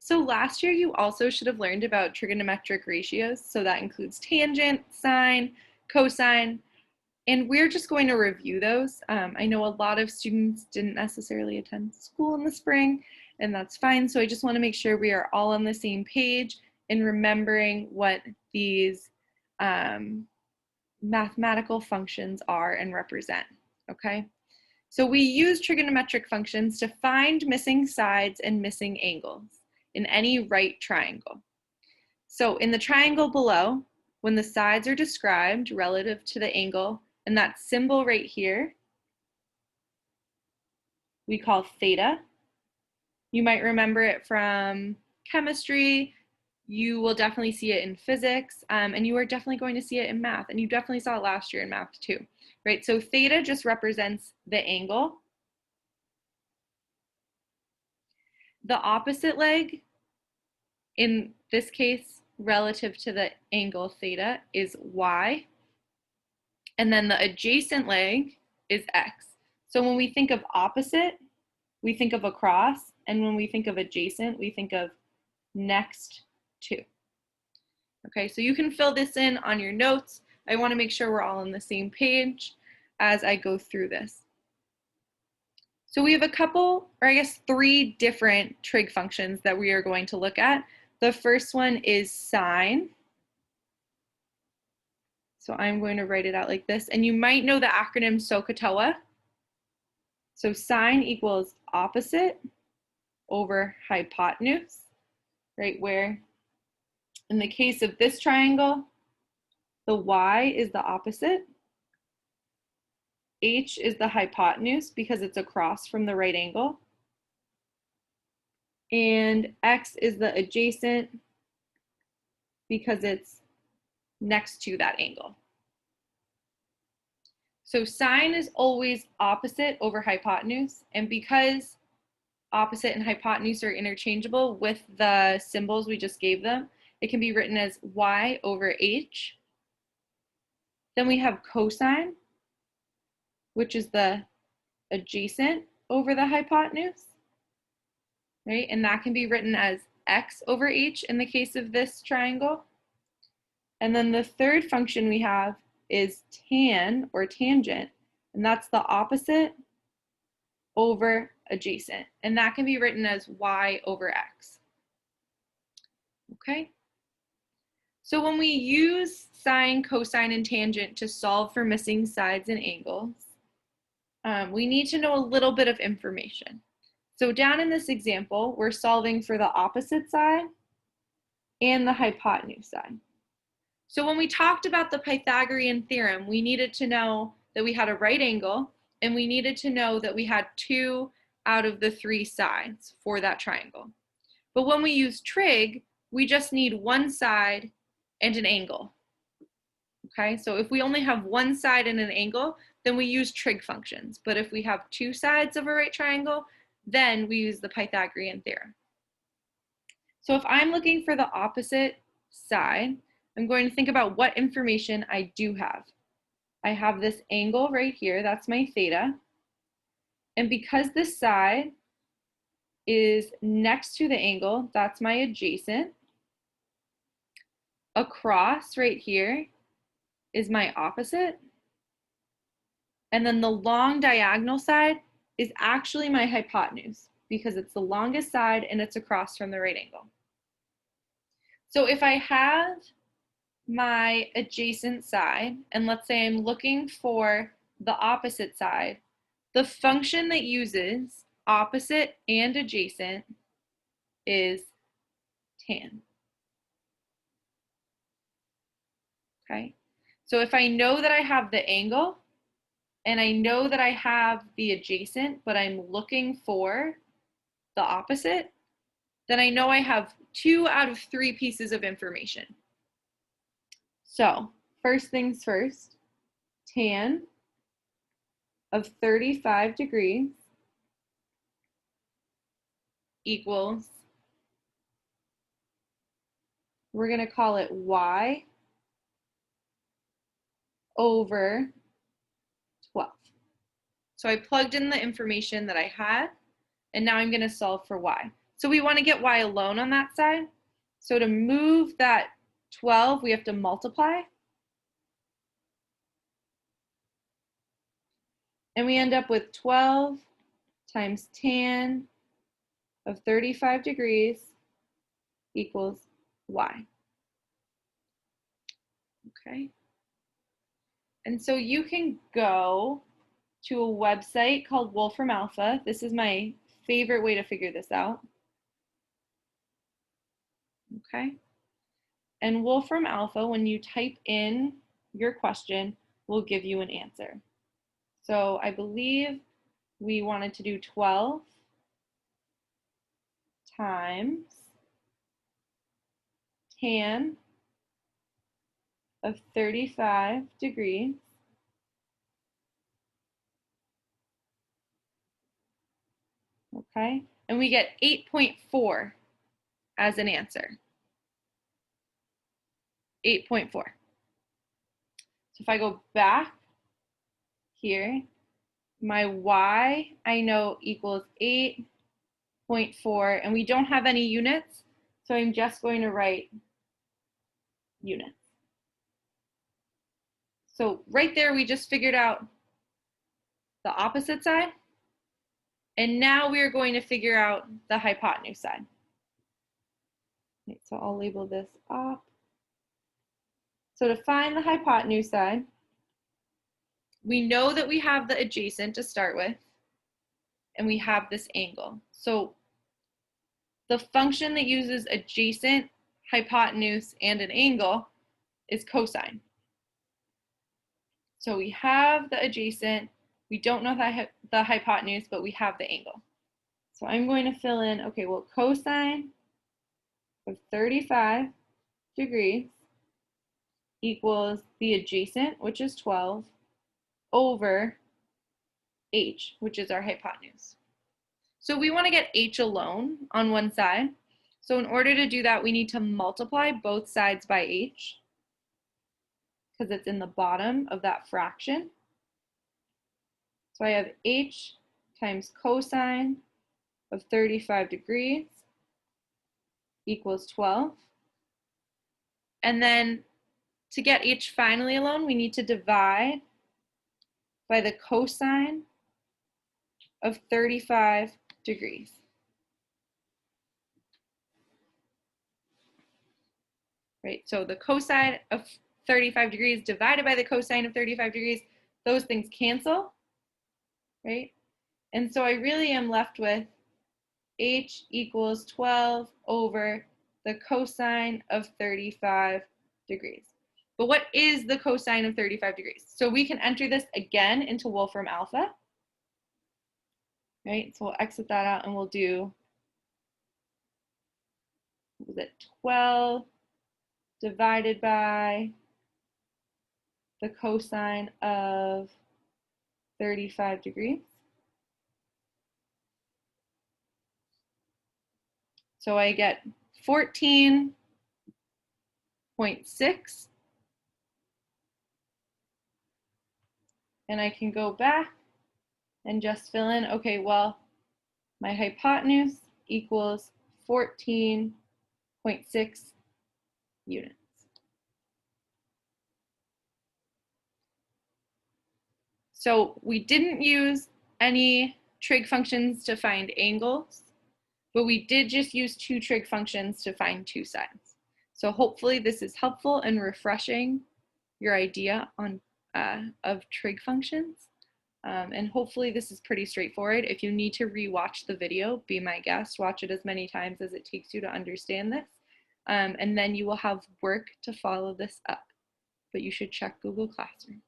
So last year you also should have learned about trigonometric ratios. So that includes tangent, sine, cosine, and we're just going to review those. I know a lot of students didn't necessarily attend school in the spring, and that's fine. So I just want to make sure we are all on the same page in remembering what these mathematical functions are and represent, okay? So we use trigonometric functions to find missing sides and missing angles in any right triangle. So in the triangle below, when the sides are described relative to the angle, and that symbol right here, we call theta. You might remember it from chemistry. You will definitely see it in physics, and you are definitely going to see it in math, and you definitely saw it last year in math too, right? So theta just represents the angle. The opposite leg, in this case, relative to the angle theta, is y. And then the adjacent leg is x. So when we think of opposite, we think of across, and when we think of adjacent, we think of next to. Okay, so you can fill this in on your notes. I want to make sure we're all on the same page as I go through this. So we have a couple, or I guess 3 different trig functions that we are going to look at. The first one is sine. So I'm going to write it out like this, and you might know the acronym SOHCAHTOA. So sine equals opposite over hypotenuse, right? Where in the case of this triangle, the y is the opposite, h is the hypotenuse because it's across from the right angle, and x is the adjacent because it's next to that angle. So sine is always opposite over hypotenuse, and because opposite and hypotenuse are interchangeable with the symbols we just gave them, it can be written as y over h. Then we have cosine, which is the adjacent over the hypotenuse, right? And that can be written as x over h in the case of this triangle. And then the third function we have is tan or tangent, and that's the opposite over adjacent, and that can be written as y over x. Okay? So when we use sine, cosine, and tangent to solve for missing sides and angles, we need to know a little bit of information. So down in this example, we're solving for the opposite side and the hypotenuse side. So when we talked about the Pythagorean theorem, we needed to know that we had a right angle, and we needed to know that we had 2 out of the 3 sides for that triangle. But when we use trig, we just need one side and an angle. Okay, so if we only have one side and an angle, then we use trig functions. But if we have 2 sides of a right triangle, then we use the Pythagorean theorem. So if I'm looking for the opposite side, I'm going to think about what information I do have. I have this angle right here, that's my theta. And because this side is next to the angle, that's my adjacent. Across right here is my opposite. And then the long diagonal side is actually my hypotenuse because it's the longest side and it's across from the right angle. So if I have my adjacent side, and let's say I'm looking for the opposite side, the function that uses opposite and adjacent is tan. Okay, so if I know that I have the angle and I know that I have the adjacent, but I'm looking for the opposite, then I know I have 2 out of 3 pieces of information. So first things first, tan of 35 degrees equals, we're going to call it y over 12. So I plugged in the information that I had, and now I'm going to solve for y. So we want to get y alone on that side. So to move that 12, we have to multiply. And we end up with 12 times tan of 35 degrees equals y. Okay. And so you can go to a website called Wolfram Alpha. This is my favorite way to figure this out. Okay. And Wolfram Alpha, when you type in your question, will give you an answer. So I believe we wanted to do 12 times tan of 35 degrees okay? And we get 8.4 as an answer. 8.4. So if I go back here, my y I know equals 8.4, and we don't have any units, so I'm just going to write units. So right there, we just figured out the opposite side, and now we're going to figure out the hypotenuse side. Okay, so I'll label this up. So to find the hypotenuse side, we know that we have the adjacent to start with, and we have this angle. So the function that uses adjacent, hypotenuse, and an angle is cosine. So we have the adjacent, we don't know the hypotenuse, but we have the angle. So I'm going to fill in, okay, well, cosine of 35 degrees equals the adjacent, which is 12, over h, which is our hypotenuse. So we want to get h alone on one side. So in order to do that, we need to multiply both sides by h, because it's in the bottom of that fraction. So I have h times cosine of 35 degrees equals 12. And then to get h finally alone, we need to divide by the cosine of 35 degrees. Right, so the cosine of 35 degrees divided by the cosine of 35 degrees, those things cancel, right? And so I really am left with h equals 12 over the cosine of 35 degrees. But what is the cosine of 35 degrees? So we can enter this again into Wolfram Alpha, right? So we'll exit that out and we'll do, what was it, 12 divided by the cosine of 35 degrees. So I get 14.6. And I can go back and just fill in, okay, well, my hypotenuse equals 14.6 units. So we didn't use any trig functions to find angles, but we did just use two trig functions to find two sides. So hopefully this is helpful in refreshing your idea on of trig functions. And hopefully this is pretty straightforward. If you need to re-watch the video, be my guest, watch it as many times as it takes you to understand this. And then you will have work to follow this up, but you should check Google Classroom.